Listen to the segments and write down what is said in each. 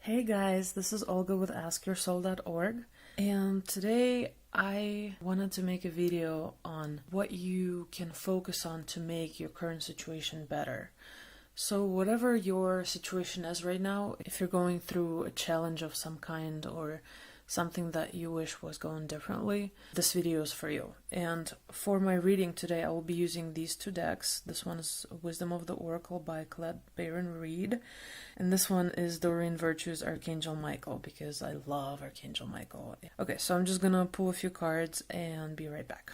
Hey guys, this is Olga with AskYourSoul.org, and today I wanted to make a video on what you can focus on to make your current situation better. So whatever your situation is right now, if you're going through a challenge of some kind or something that you wish was going differently, this video is for you. And for my reading today, I will be using these two decks. This one is Wisdom of the Oracle by Colette Baron-Reid, and this one is Doreen Virtue's Archangel Michael, because I love Archangel Michael. Okay, so I'm just gonna pull a few cards and be right back.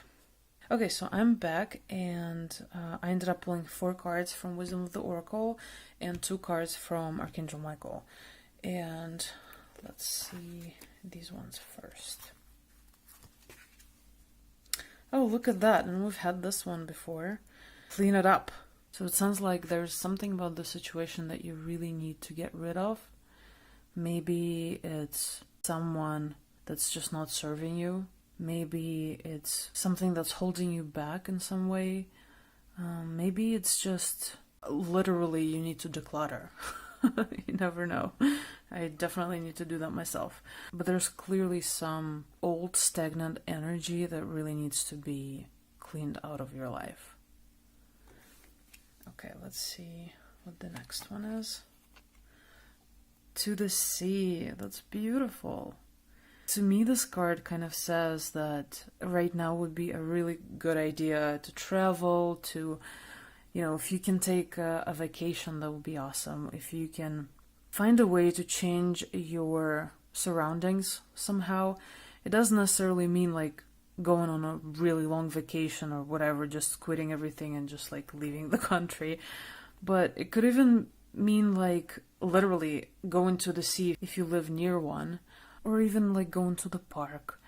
Okay, so I'm back, and I ended up pulling 4 cards from Wisdom of the Oracle and 2 cards from Archangel Michael. And let's see these ones first. Oh, look at that, and we've had this one before. Clean it up. So it sounds like there's something about the situation that you really need to get rid of. Maybe it's someone that's just not serving you. Maybe it's something that's holding you back in some way. Maybe it's just literally you need to declutter. You never know. I definitely need to do that myself. But there's clearly some old stagnant energy that really needs to be cleaned out of your life. Okay, let's see what the next one is. To the Sea. That's beautiful. To me, this card kind of says that right now would be a really good idea to travel, to, if you can take a vacation, that would be awesome. If you can find a way to change your surroundings somehow. It doesn't necessarily mean like going on a really long vacation or whatever, just quitting everything and just like leaving the country. But it could even mean like literally going to the sea if you live near one, or even like going to the park,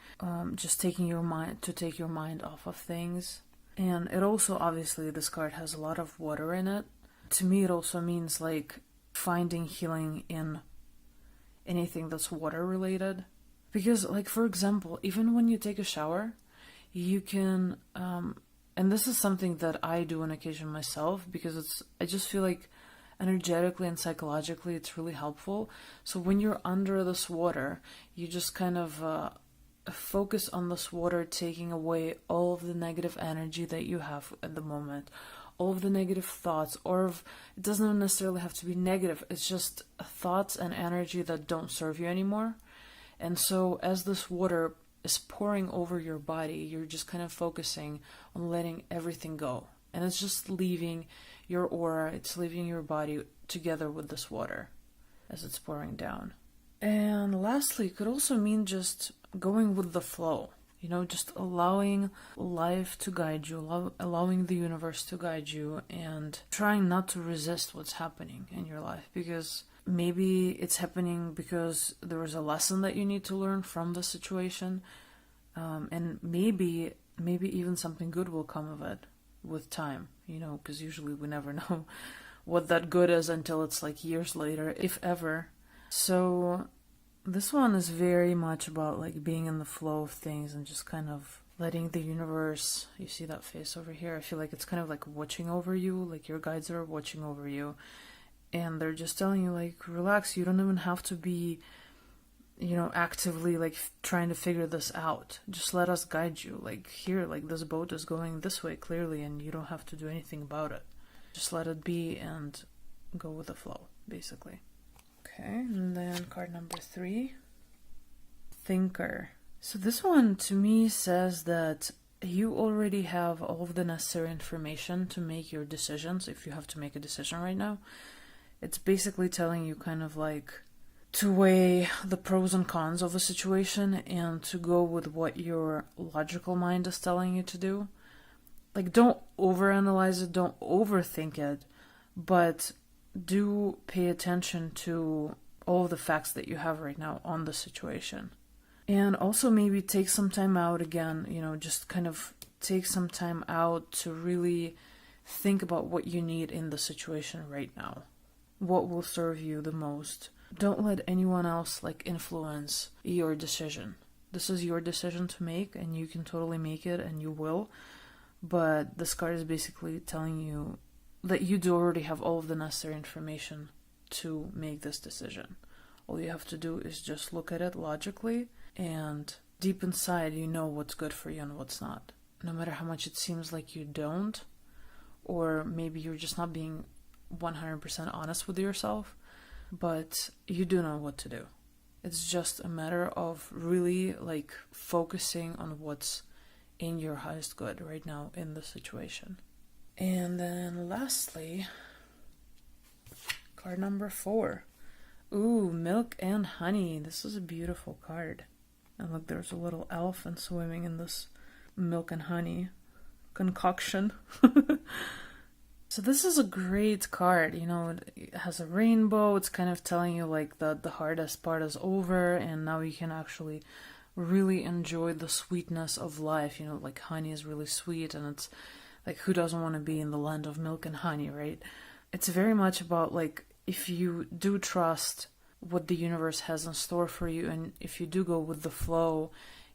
just take your mind off of things. And it also, obviously, this card has a lot of water in it. To me, it also means like finding healing in anything that's water related. Because, like, for example, even when you take a shower, you can, and this is something that I do on occasion myself, because I just feel like energetically and psychologically it's really helpful. So when you're under this water, you just kind of focus on this water, taking away all of the negative energy that you have at the moment, all of the negative thoughts, it doesn't necessarily have to be negative, it's just thoughts and energy that don't serve you anymore. And so as this water is pouring over your body, you're just kind of focusing on letting everything go. And it's just leaving your aura, it's leaving your body together with this water as it's pouring down. And lastly, it could also mean just going with the flow. Just allowing life to guide you, allowing the universe to guide you, and trying not to resist what's happening in your life. Because maybe it's happening because there is a lesson that you need to learn from the situation. And maybe even something good will come of it with time, because usually we never know what that good is until it's like years later, if ever. So this one is very much about like being in the flow of things and just kind of letting the universe, you see that face over here, I feel like it's kind of like watching over you, like your guides are watching over you, and they're just telling you like, relax, you don't even have to be, actively like trying to figure this out. Just let us guide you. Like here, like this boat is going this way clearly and you don't have to do anything about it. Just let it be and go with the flow, basically. Okay, and then card number 3, Thinker. So this one to me says that you already have all of the necessary information to make your decisions if you have to make a decision right now. It's basically telling you kind of like to weigh the pros and cons of a situation and to go with what your logical mind is telling you to do. Like, don't overanalyze it, don't overthink it, but do pay attention to all of the facts that you have right now on the situation. And also maybe take some time out again, just kind of take some time out to really think about what you need in the situation right now. What will serve you the most. Don't let anyone else like influence your decision. This is your decision to make, and you can totally make it, and you will. But this card is basically telling you that you do already have all of the necessary information to make this decision. All you have to do is just look at it logically, and deep inside you know what's good for you and what's not. No matter how much it seems like you don't, or maybe you're just not being 100% honest with yourself, but you do know what to do. It's just a matter of really like focusing on what's in your highest good right now in the situation. And then lastly, card number 4. Ooh, Milk and Honey. This is a beautiful card. And look, there's a little elephant swimming in this milk and honey concoction. So this is a great card. You know, it has a rainbow. It's kind of telling you like that the hardest part is over and now you can actually really enjoy the sweetness of life. You know, like honey is really sweet, and it's like, who doesn't want to be in the land of milk and honey, right? It's very much about like, if you do trust what the universe has in store for you, and if you do go with the flow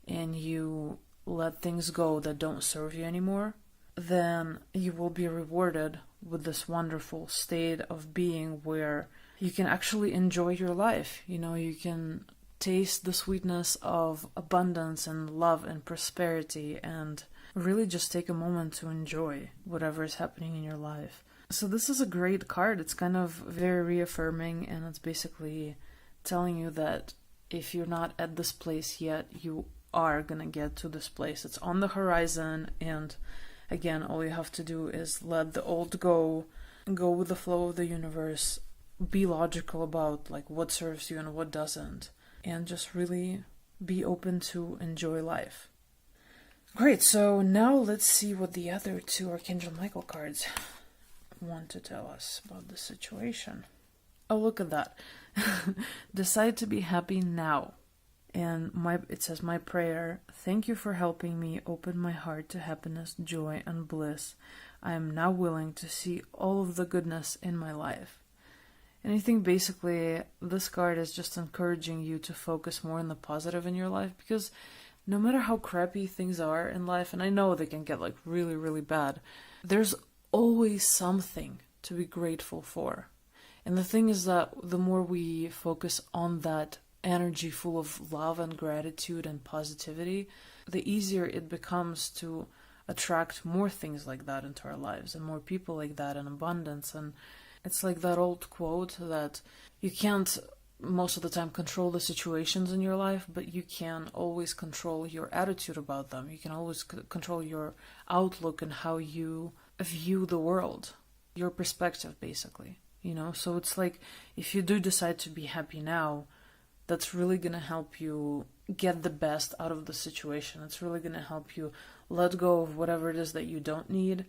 and you let things go that don't serve you anymore, then you will be rewarded with this wonderful state of being where you can actually enjoy your life. You know, you can taste the sweetness of abundance and love and prosperity, and really just take a moment to enjoy whatever is happening in your life. So this is a great card. It's kind of very reaffirming, and it's basically telling you that if you're not at this place yet, you are gonna get to this place. It's on the horizon, and again, all you have to do is let the old go with the flow of the universe, be logical about like what serves you and what doesn't, and just really be open to enjoy life. Great, so now let's see what the other 2 Archangel Michael cards want to tell us about the situation. Oh, look at that. Decide to be happy now. And it says, my prayer, thank you for helping me open my heart to happiness, joy, and bliss. I am now willing to see all of the goodness in my life. And I think basically this card is just encouraging you to focus more on the positive in your life, because no matter how crappy things are in life, and I know they can get like really, really bad, there's always something to be grateful for. And the thing is that the more we focus on that energy full of love and gratitude and positivity, the easier it becomes to attract more things like that into our lives, and more people like that in abundance. And it's like that old quote that you can't most of the time control the situations in your life, but you can always control your attitude about them. You can always control your outlook and how you view the world, your perspective basically, you know. So it's like, if you do decide to be happy now, that's really going to help you get the best out of the situation. It's really going to help you let go of whatever it is that you don't need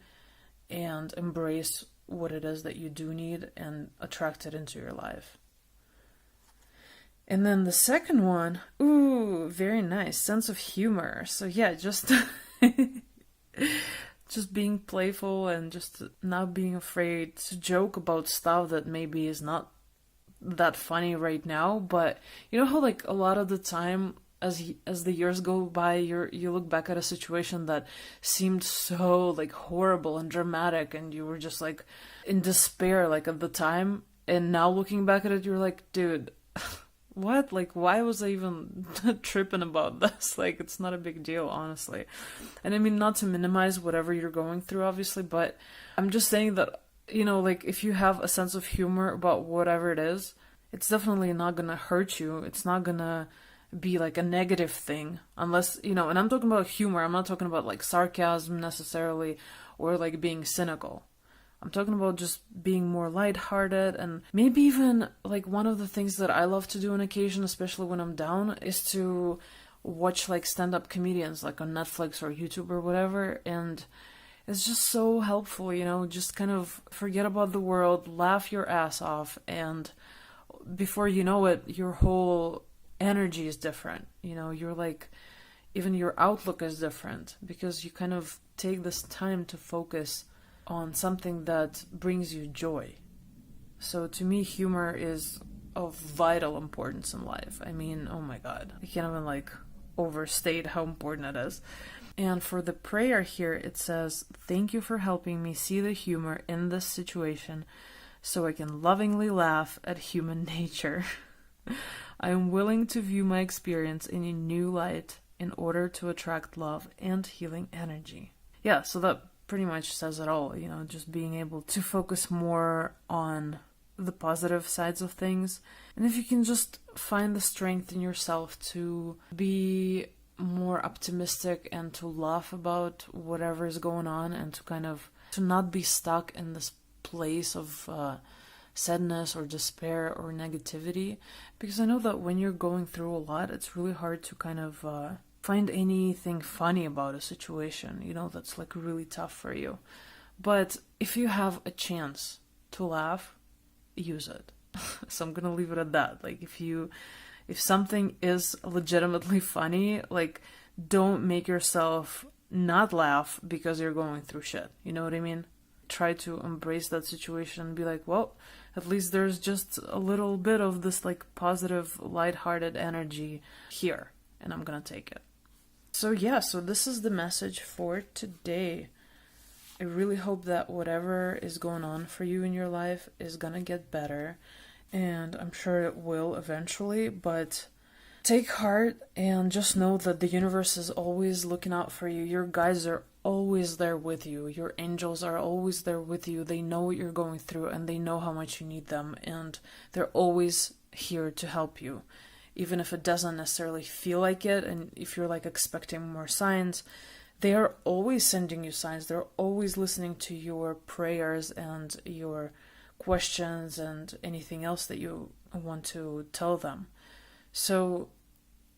and embrace what it is that you do need and attract it into your life. And then the second one, ooh, very nice, sense of humor. So yeah, just just being playful and just not being afraid to joke about stuff that maybe is not that funny right now. But you know how like a lot of the time as the years go by, you look back at a situation that seemed so like horrible and dramatic, and you were just like in despair like at the time, and now looking back at it, you're like, dude, what? Like, why was I even tripping about this? Like, it's not a big deal, honestly. And I mean, not to minimize whatever you're going through, obviously, but I'm just saying that, you know, like, if you have a sense of humor about whatever it is, it's definitely not gonna hurt you. It's not gonna be like a negative thing, unless, you know, and I'm talking about humor. I'm not talking about like sarcasm necessarily, or like being cynical. I'm talking about just being more lighthearted, and maybe even like one of the things that I love to do on occasion, especially when I'm down, is to watch like stand-up comedians like on Netflix or YouTube or whatever, and it's just so helpful, you know, just kind of forget about the world, laugh your ass off, and before you know it, your whole energy is different, you know, you're like, even your outlook is different, because you kind of take this time to focus on something that brings you joy. So to me, humor is of vital importance in life. I mean, oh my god, I can't even like overstate how important it is. And for the prayer here, it says, thank you for helping me see the humor in this situation so I can lovingly laugh at human nature. I am willing to view my experience in a new light in order to attract love and healing energy. Yeah, so that pretty much says it all, just being able to focus more on the positive sides of things. And if you can just find the strength in yourself to be more optimistic and to laugh about whatever is going on and to not be stuck in this place of sadness or despair or negativity, because I know that when you're going through a lot, it's really hard to find anything funny about a situation, that's like really tough for you. But if you have a chance to laugh, use it. So I'm gonna leave it at that. Like if something is legitimately funny, like don't make yourself not laugh because you're going through shit. You know what I mean? Try to embrace that situation and be like, well, at least there's just a little bit of this like positive, lighthearted energy here, and I'm gonna take it. So yeah, so this is the message for today. I really hope that whatever is going on for you in your life is gonna get better, and I'm sure it will eventually, but take heart and just know that the universe is always looking out for you. Your guides are always there with you. Your angels are always there with you. They know what you're going through and they know how much you need them, and they're always here to help you. Even if it doesn't necessarily feel like it, and if you're like expecting more signs, they are always sending you signs. They're always listening to your prayers and your questions and anything else that you want to tell them. So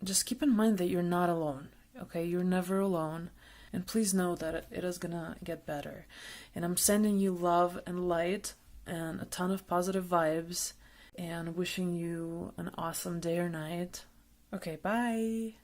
just keep in mind that you're not alone, okay? You're never alone. And please know that it is gonna get better. And I'm sending you love and light and a ton of positive vibes and wishing you an awesome day or night. Okay, bye!